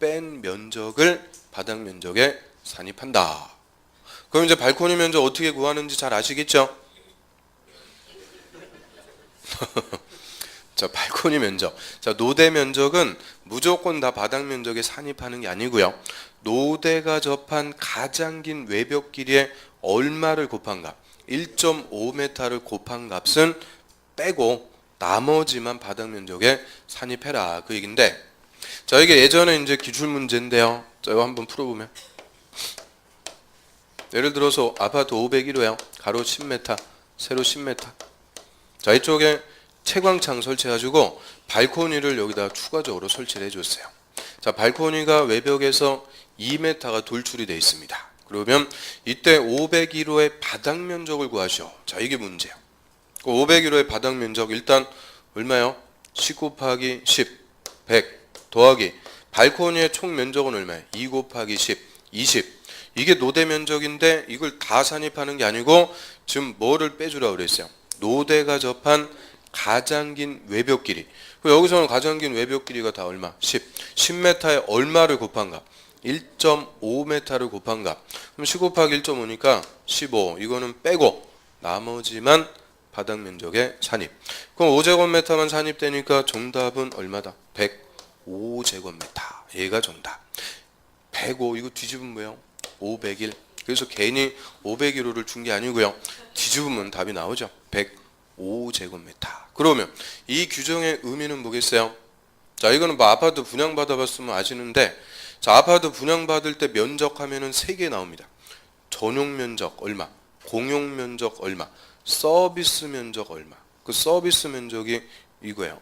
뺀 면적을 바닥 면적에 산입한다. 그럼 이제 발코니 면적 어떻게 구하는지 잘 아시겠죠? 자, 발코니 면적. 자, 노대 면적은 무조건 다 바닥 면적에 산입하는 게 아니고요. 노대가 접한 가장 긴 외벽 길이에 얼마를 곱한 값, 1.5m를 곱한 값은 빼고 나머지만 바닥 면적에 산입해라. 그 얘긴데, 자, 이게 예전에 이제 기출 문제인데요. 자, 이거 한번 풀어보면. 예를 들어서 아파트 501호요. 가로 10m, 세로 10m. 자, 이쪽에 채광창 설치해가지고 발코니를 여기다 추가적으로 설치를 해줬어요. 자, 발코니가 외벽에서 2m가 돌출이 되어 있습니다. 그러면 이때 501호의 바닥 면적을 구하시오. 자, 이게 문제예요. 501호의 바닥 면적 일단 얼마요? 10 곱하기 10, 100 더하기 발코니의 총 면적은 얼마예요? 2 곱하기 10, 20. 이게 노대 면적인데 이걸 다 산입하는 게 아니고 지금 뭐를 빼주라고 그랬어요? 노대가 접한 가장 긴 외벽 길이. 여기서는 가장 긴 외벽 길이가 다 얼마? 10. 10m에 얼마를 곱한 값? 1.5m를 곱한 값. 그럼 10 곱하기 1.5니까 15. 이거는 빼고 나머지만 바닥 면적에 산입. 그럼 5제곱미터만 산입되니까 정답은 얼마다? 105제곱미터. 얘가 정답. 105 이거 뒤집으면 뭐예요? 501. 그래서 괜히 501호를 준 게 아니고요. 뒤집으면 답이 나오죠. 105제곱미터. 그러면 이 규정의 의미는 뭐겠어요? 자, 이거는 뭐 아파트 분양받아봤으면 아시는데, 자, 아파트 분양받을 때 면적 하면은 3개 나옵니다. 전용 면적 얼마, 공용 면적 얼마, 서비스 면적 얼마. 그 서비스 면적이 이거예요.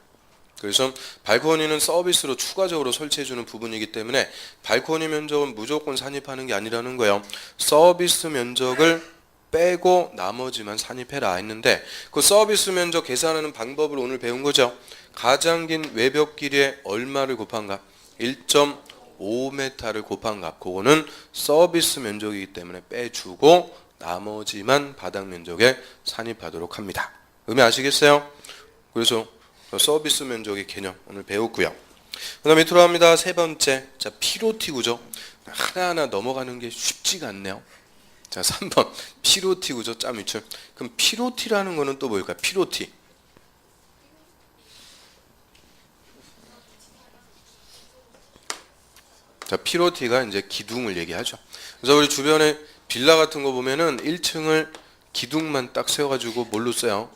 그래서 발코니는 서비스로 추가적으로 설치해주는 부분이기 때문에 발코니 면적은 무조건 산입하는 게 아니라는 거예요. 서비스 면적을 빼고 나머지만 산입해라 했는데 그 서비스 면적 계산하는 방법을 오늘 배운 거죠. 가장 긴 외벽 길이에 얼마를 곱한 값? 1.5m를 곱한 값. 그거는 서비스 면적이기 때문에 빼주고 나머지만 바닥 면적에 산입하도록 합니다. 의미 아시겠어요? 그래서 서비스 면적의 개념 오늘 배웠고요. 그 다음 밑으로 갑니다. 세 번째, 자, 피로티 구조. 하나하나 넘어가는 게 쉽지가 않네요. 자, 3번 피로티 구조 짬 위출. 그럼 피로티라는 거는 또 뭘까요? 피로티. 자, 피로티가 이제 기둥을 얘기하죠. 그래서 우리 주변에 빌라 같은 거 보면은 1층을 기둥만 딱 세워가지고 뭘로 써요?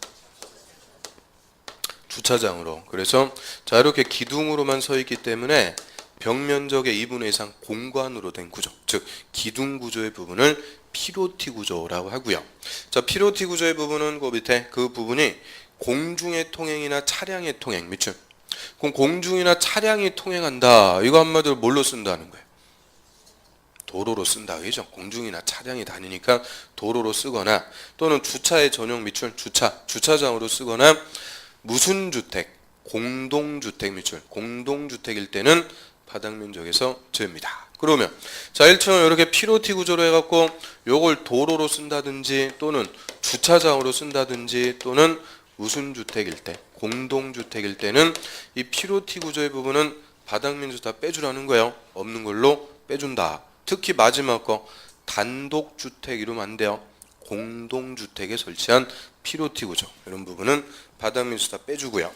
주차장으로. 그래서 자, 이렇게 기둥으로만 서 있기 때문에 벽 면적의 2분의 2상 공간으로 된 구조, 즉 기둥 구조의 부분을 피로티 구조라고 하고요. 자, 피로티 구조의 부분은 그 밑에 그 부분이 공중의 통행이나 차량의 통행, 밑줄. 그럼 공중이나 차량이 통행한다. 이거 한마디로 뭘로 쓴다는 거예요? 도로로 쓴다. 그죠? 공중이나 차량이 다니니까 도로로 쓰거나 또는 주차의 전용 밑줄, 주차장으로 쓰거나 무슨 주택, 공동주택 밑줄, 공동주택일 때는 바닥 면적에서 제외입니다. 그러면 자 1층을 이렇게 피로티 구조로 해갖고 요걸 도로로 쓴다든지 또는 주차장으로 쓴다든지 또는 무슨 주택일 때, 공동주택일 때는 이 피로티 구조의 부분은 바닥 면적 다 빼주라는 거예요. 없는 걸로 빼준다. 특히 마지막 거 단독주택 이러면 안 돼요. 공동주택에 설치한 피로티 구조 이런 부분은 바닥 면적 다 빼주고요.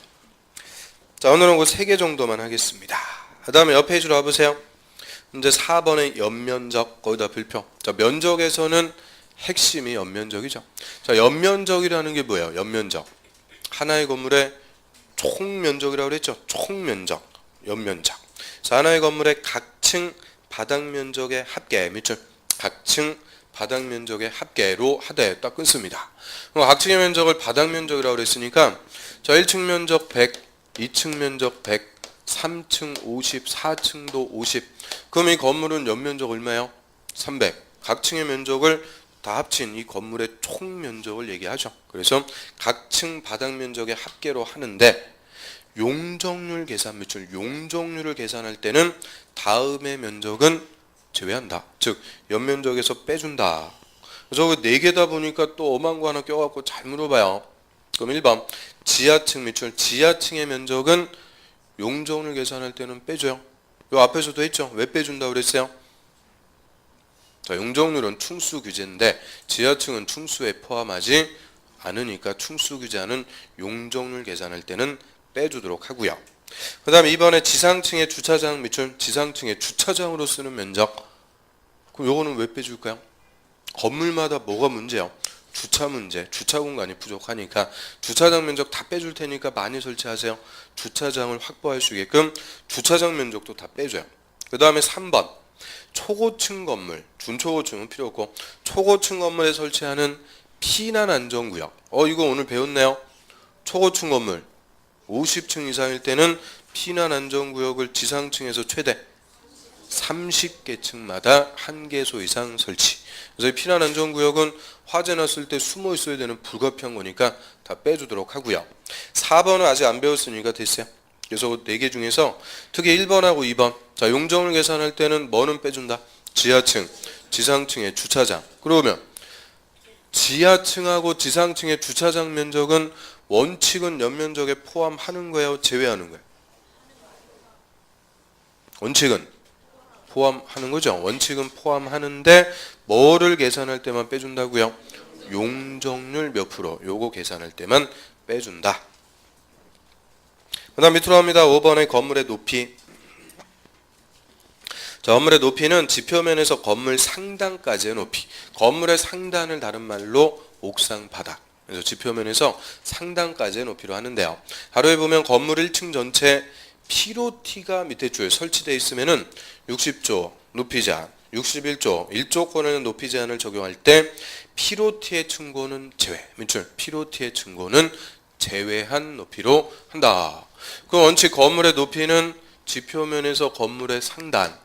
자 오늘은 그 3개 정도만 하겠습니다. 그 다음에 옆 페이지로 와보세요. 이제 4번의 연면적 거기다 별표. 자 면적에서는 핵심이 연면적이죠. 자 연면적이라는 게 뭐예요? 연면적. 하나의 건물의 총면적이라고 그랬죠. 총면적, 연면적. 자 하나의 건물의 각층 바닥 면적의 합계 밑줄. 각층 바닥 면적의 합계로 하되 딱 끊습니다. 그럼 각층의 면적을 바닥 면적이라고 그랬으니까 자 1층 면적 100, 2층 면적 100, 3층 50, 4층도 50. 그럼 이 건물은 연면적 얼마예요? 300. 각층의 면적을 다 합친 이 건물의 총 면적을 얘기하죠. 그래서 각층 바닥 면적의 합계로 하는데 용적률 계산 밑줄, 용적률을 계산할 때는 다음의 면적은 제외한다. 즉 연면적에서 빼준다. 그래서 그 4개다 보니까 또 엄한 거 하나 껴갖고 잘 물어봐요. 그럼 1번 지하층 밑줄, 지하층의 면적은 용적률 계산할 때는 빼줘요. 요 앞에서도 했죠. 왜 빼준다고 그랬어요? 자, 용적률은 충수 규제인데 지하층은 충수에 포함하지 않으니까 충수 규제하는 용적률 계산할 때는 빼주도록 하고요. 그 다음에 이번에 지상층의 주차장 밑줄, 지상층의 주차장으로 쓰는 면적. 그럼 요거는 왜 빼줄까요? 건물마다 뭐가 문제예요? 주차 문제, 주차 공간이 부족하니까 주차장 면적 다 빼줄 테니까 많이 설치하세요. 주차장을 확보할 수 있게끔 주차장 면적도 다 빼줘요. 그 다음에 3번 초고층 건물, 준초고층은 필요 없고 초고층 건물에 설치하는 피난 안전구역. 이거 오늘 배웠네요. 초고층 건물 50층 이상일 때는 피난 안전구역을 지상층에서 최대 30개 층마다 1개소 이상 설치. 그래서 피난 안전구역은 화재 났을 때 숨어 있어야 되는 불가피한 거니까 다 빼주도록 하고요. 4번은 아직 안 배웠으니까 됐어요. 그래서 4개 중에서 특히 1번하고 2번. 자, 용적률 계산할 때는 뭐는 빼준다? 지하층, 지상층의 주차장. 그러면 지하층하고 지상층의 주차장 면적은 원칙은 연면적에 포함하는 거예요? 제외하는 거예요? 원칙은 포함하는 거죠. 원칙은 포함하는데 뭐를 계산할 때만 빼준다고요? 용적률 몇 프로? 요거 계산할 때만 빼준다. 그 다음 밑으로 갑니다. 5번의 건물의 높이. 자, 건물의 높이는 지표면에서 건물 상단까지의 높이. 건물의 상단을 다른 말로 옥상 바닥. 그래서 지표면에서 상단까지의 높이로 하는데요. 하루에 보면 건물 1층 전체 피로티가 밑에 줄에 설치되어 있으면은 60조 높이 제한, 61조 1조권에는 높이 제한을 적용할 때 피로티의 층고는 제외. 밑줄 피로티의 층고는 제외한 높이로 한다. 그 원칙 건물의 높이는 지표면에서 건물의 상단.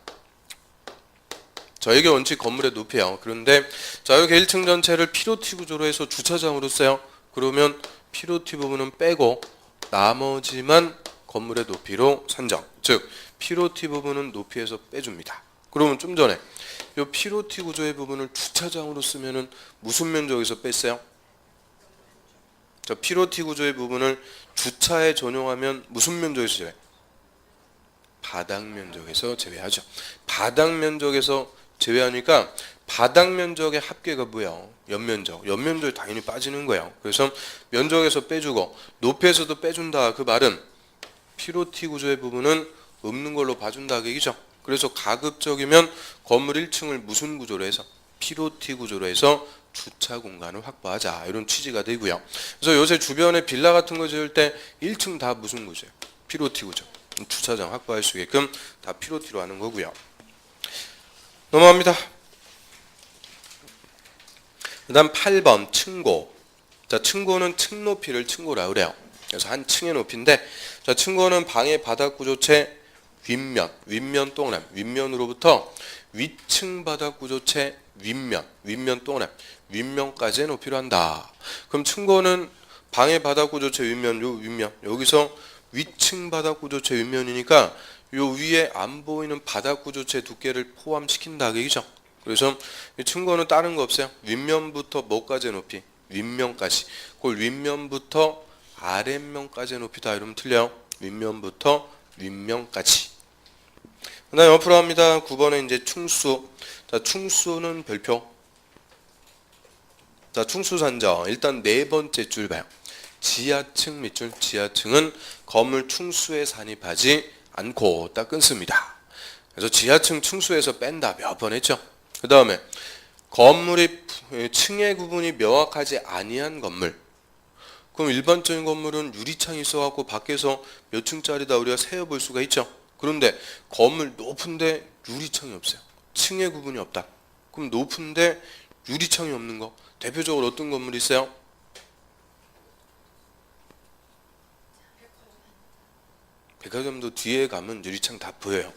자, 이게 원칙 건물의 높이예요. 그런데 자, 이렇게 1층 전체를 피로티 구조로 해서 주차장으로 써요. 그러면 피로티 부분은 빼고 나머지만 건물의 높이로 산정. 즉 피로티 부분은 높이에서 빼줍니다. 그러면 좀 전에 이 피로티 구조의 부분을 주차장으로 쓰면은 무슨 면적에서 뺐어요? 자, 피로티 구조의 부분을 주차에 전용하면 무슨 면적에서 제외? 바닥 면적에서 제외하죠. 바닥 면적에서 제외하니까 바닥 면적의 합계가 뭐예요? 연면적. 연면적이 당연히 빠지는 거예요. 그래서 면적에서 빼주고 높이에서도 빼준다. 그 말은 피로티 구조의 부분은 없는 걸로 봐준다 그 얘기죠. 그래서 가급적이면 건물 1층을 무슨 구조로 해서? 피로티 구조로 해서 주차 공간을 확보하자. 이런 취지가 되고요. 그래서 요새 주변에 빌라 같은 거 지을 때 1층 다 무슨 구조예요? 피로티 구조. 주차장 확보할 수 있게끔 다 피로티로 하는 거고요. 넘어갑니다. 그 다음 8번 층고. 자, 층고는 층 높이를 층고라 그래요. 그래서 한 층의 높이인데, 자, 층고는 방의 바닥 구조체 윗면, 윗면 동그램, 윗면으로부터 위층 바닥 구조체 윗면 동그램, 윗면까지의 높이로 한다. 그럼 층고는 방의 바닥 구조체 윗면, 요 윗면, 여기서 위층 바닥 구조체 윗면이니까 요 위에 안 보이는 바닥 구조체 두께를 포함시킨다 그 얘기죠. 그래서 이 층고는 다른 거 없어요. 윗면부터 뭐까지 높이? 윗면까지. 그걸 윗면부터 아랫면까지 높이다 이러면 틀려요. 윗면부터 윗면까지. 그 다음에 옆으로 합니다. 9번에 이제 충수. 자, 충수는 별표. 자, 충수산정. 일단 네 번째 줄 봐요. 지하층 밑줄. 지하층은 건물 충수에 산입하지 않고 딱 끊습니다. 그래서 지하층 충수에서 뺀다 몇 번 했죠. 그 다음에 건물이 층의 구분이 명확하지 아니한 건물. 그럼 일반적인 건물은 유리창이 있어갖고 밖에서 몇 층짜리다 우리가 세어볼 수가 있죠. 그런데 건물 높은데 유리창이 없어요. 층의 구분이 없다. 그럼 높은데 유리창이 없는 거. 대표적으로 어떤 건물이 있어요? 백화점도 뒤에 가면 유리창 다 보여요.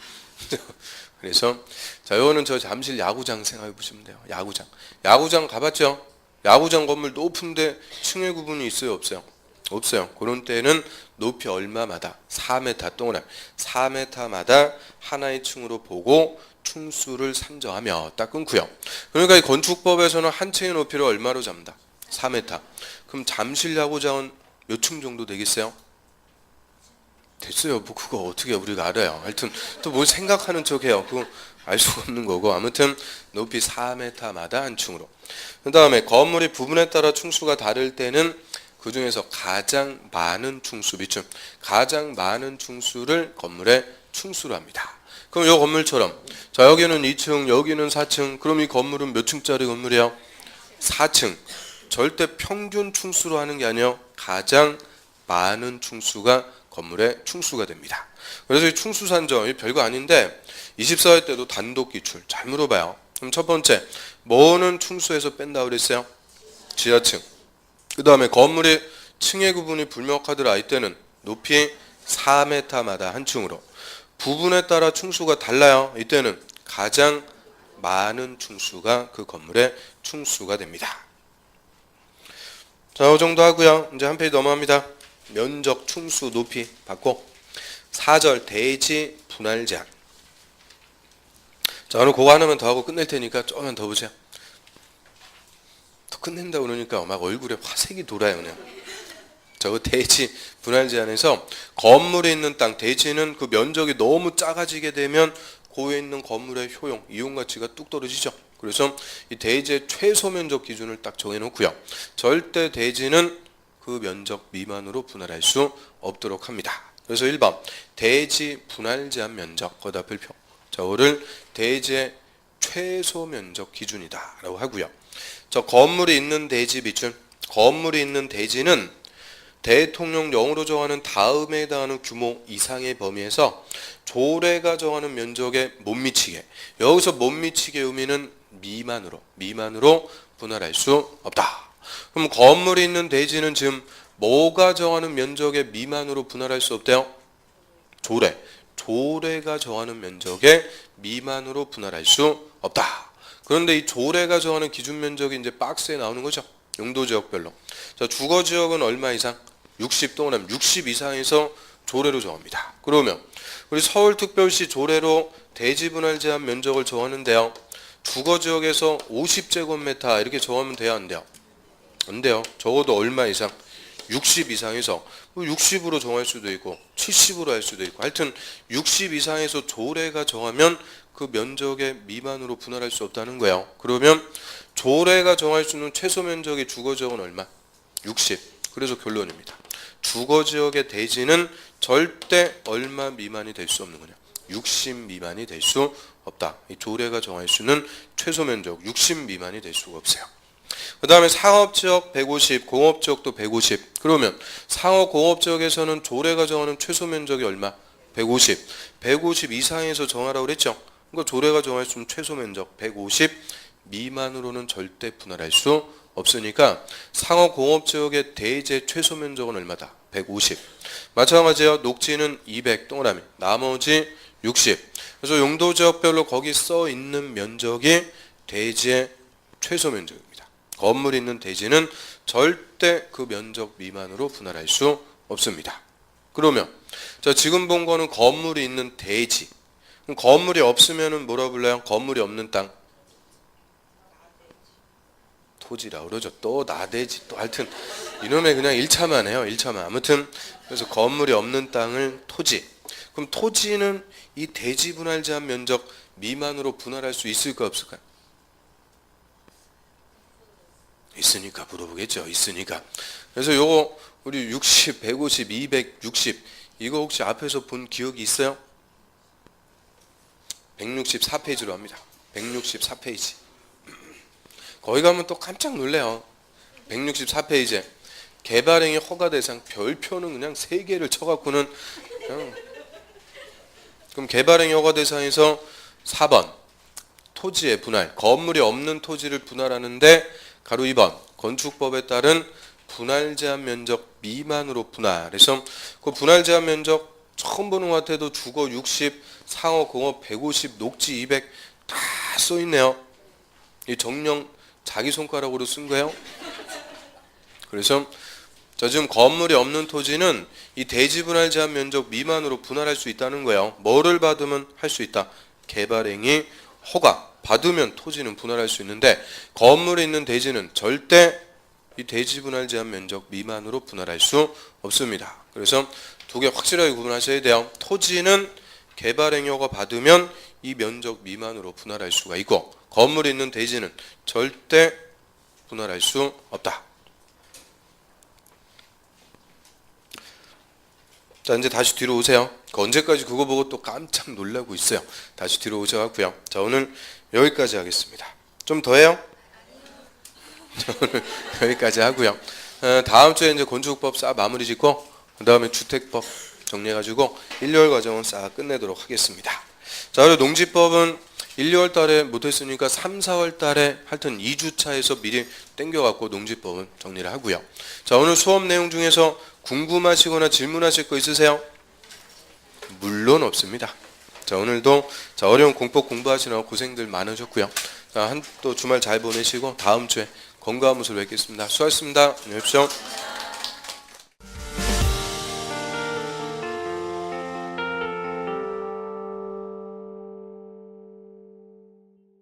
그래서 자, 요거는 저 잠실 야구장 생각해 보시면 돼요. 야구장. 야구장 가봤죠? 야구장 건물 높은데 층의 구분이 있어요, 없어요? 없어요. 그런 때는 높이 얼마마다 4m 동그라미 4m마다 하나의 층으로 보고 충수를 산정하며 딱 끊고요. 그러니까 이 건축법에서는 한 층의 높이를 얼마로 잡는다? 4m. 그럼 잠실 야구장은 몇 층 정도 되겠어요? 됐어요. 뭐 그거 어떻게 우리가 알아요. 하여튼 또 뭘 생각하는 척해요. 그거 알 수가 없는 거고. 아무튼 높이 4m마다 한 층으로. 그 다음에 건물이 부분에 따라 충수가 다를 때는 그 중에서 가장 많은 충수 비중, 가장 많은 충수를 건물에 충수로 합니다. 그럼 이 건물처럼 자 여기는 2층, 여기는 4층. 그럼 이 건물은 몇 층짜리 건물이에요? 4층. 절대 평균 충수로 하는 게 아니에요. 가장 많은 충수가 건물의 충수가 됩니다. 그래서 이 충수 산정 이 별거 아닌데 24회 때도 단독 기출 잘 물어봐요. 그럼 첫 번째 뭐는 충수에서 뺀다 그랬어요? 지하층. 그 다음에 건물의 층의 구분이 불명확하더라 이때는 높이 4m마다 한 층으로. 부분에 따라 충수가 달라요. 이때는 가장 많은 충수가 그 건물의 충수가 됩니다. 자, 이 정도 하고요. 이제 한 페이지 넘어갑니다. 면적, 충수, 높이 받고 4절 대지 분할 제한. 자, 오늘 그거 하나만 더 하고 끝낼 테니까 조금만 더 보세요. 또 끝낸다 그러니까 막 얼굴에 화색이 돌아요 그냥. 저거 대지 분할 제한에서 건물에 있는 땅, 대지는 그 면적이 너무 작아지게 되면 고에 있는 건물의 효용, 이용 가치가 뚝 떨어지죠. 그래서 이 대지의 최소 면적 기준을 딱 정해놓고요. 절대 대지는 그 면적 미만으로 분할할 수 없도록 합니다. 그래서 1번 대지 분할 제한 면적 거다 별표. 저거를 대지의 최소 면적 기준이다 라고 하고요. 저 건물이 있는 대지 비출. 건물이 있는 대지는 대통령령으로 정하는 다음에 해당하는 규모 이상의 범위에서 조례가 정하는 면적에 못 미치게. 여기서 못 미치게 의미는 미만으로 분할할 수 없다. 그럼 건물이 있는 대지는 지금 뭐가 정하는 면적에 미만으로 분할할 수 없대요? 조례가 정하는 면적에 미만으로 분할할 수 없다. 그런데 이 조례가 정하는 기준 면적이 이제 박스에 나오는 거죠. 용도 지역별로. 자, 주거 지역은 얼마 이상? 60 동그라미 60 이상에서 조례로 정합니다. 그러면 우리 서울특별시 조례로 대지 분할 제한 면적을 정하는데요. 주거 지역에서 50제곱미터 이렇게 정하면 돼요, 안 돼요? 안 돼요. 적어도 얼마 이상? 60 이상에서 60으로 정할 수도 있고 70으로 할 수도 있고 하여튼 60 이상에서 조례가 정하면 그 면적의 미만으로 분할할 수 없다는 거예요. 그러면 조례가 정할 수 있는 최소 면적의 주거지역은 얼마? 60. 그래서 결론입니다. 주거지역의 대지는 절대 얼마 미만이 될 수 없는 거냐? 60 미만이 될 수 없다. 이 조례가 정할 수 있는 최소 면적 60 미만이 될 수가 없어요. 그 다음에 상업지역 150, 공업지역도 150. 그러면 상업 공업지역에서는 조례가 정하는 최소 면적이 얼마? 150. 150 이상에서 정하라고 그랬죠. 그러니까 조례가 정할 수 있는 최소 면적 150 미만으로는 절대 분할할 수 없으니까 상업 공업지역의 대지 최소 면적은 얼마다? 150. 마찬가지예요. 녹지는 200 동그라미. 나머지 60. 그래서 용도지역별로 거기 써 있는 면적이 대지의 최소 면적입니다. 건물이 있는 대지는 절대 그 면적 미만으로 분할할 수 없습니다. 그러면 자, 지금 본 거는 건물이 있는 대지. 그럼 건물이 없으면은 뭐라 불러요? 건물이 없는 땅. 토지라 그러죠. 또 나대지 또 하여튼 이놈의 그냥 1차만 해요. 1차만. 아무튼 그래서 건물이 없는 땅을 토지. 그럼 토지는 이 대지 분할 제한 면적 미만으로 분할할 수 있을까 없을까요? 있으니까 물어보겠죠. 있으니까. 그래서 요거 우리 60, 150, 260 이거 혹시 앞에서 본 기억이 있어요? 164페이지로 합니다. 164페이지. 거기 가면 또 깜짝 놀래요. 164페이지에 개발행위 허가 대상 별표는 그냥 3개를 쳐갖고는 그냥. 그럼 개발행위 허가 대상에서 4번 토지의 분할, 건물이 없는 토지를 분할하는데 가로 2번 건축법에 따른 분할 제한 면적 미만으로 분할. 그래서 그 분할 제한 면적 처음 보는 것 같아도 주거 60, 상호 공업 150, 녹지 200 다 써있네요. 이 정령 자기 손가락으로 쓴 거예요. 그래서 자, 지금 건물이 없는 토지는 이 대지 분할 제한 면적 미만으로 분할할 수 있다는 거예요. 뭐를 받으면 할 수 있다? 개발행위 허가 받으면 토지는 분할할 수 있는데 건물에 있는 대지는 절대 이 대지 분할 제한 면적 미만으로 분할할 수 없습니다. 그래서 두 개 확실하게 구분하셔야 돼요. 토지는 개발행위 허가 받으면 이 면적 미만으로 분할할 수가 있고 건물에 있는 대지는 절대 분할할 수 없다. 자, 이제 다시 뒤로 오세요. 언제까지 그거 보고 또 깜짝 놀라고 있어요. 다시 뒤로 오셔갖고요. 자, 오늘 여기까지 하겠습니다. 좀 더 해요? 자, 오늘 여기까지 하고요. 다음 주에 이제 건축법 싹 마무리 짓고 그 다음에 주택법 정리해가지고 1, 2월 과정은 싹 끝내도록 하겠습니다. 자, 그리고 농지법은 1, 2월 달에 못했으니까 3, 4월 달에 하여튼 2주차에서 미리 땡겨갖고 농지법은 정리를 하고요. 자, 오늘 수업 내용 중에서 궁금하시거나 질문하실 거 있으세요? 물론 없습니다. 자, 오늘도 자, 어려운 공법 공부하시느라 고생들 많으셨고요. 자, 또 주말 잘 보내시고 다음 주에 건강한 모습으로 뵙겠습니다. 수고하셨습니다. 안녕히 계십시오.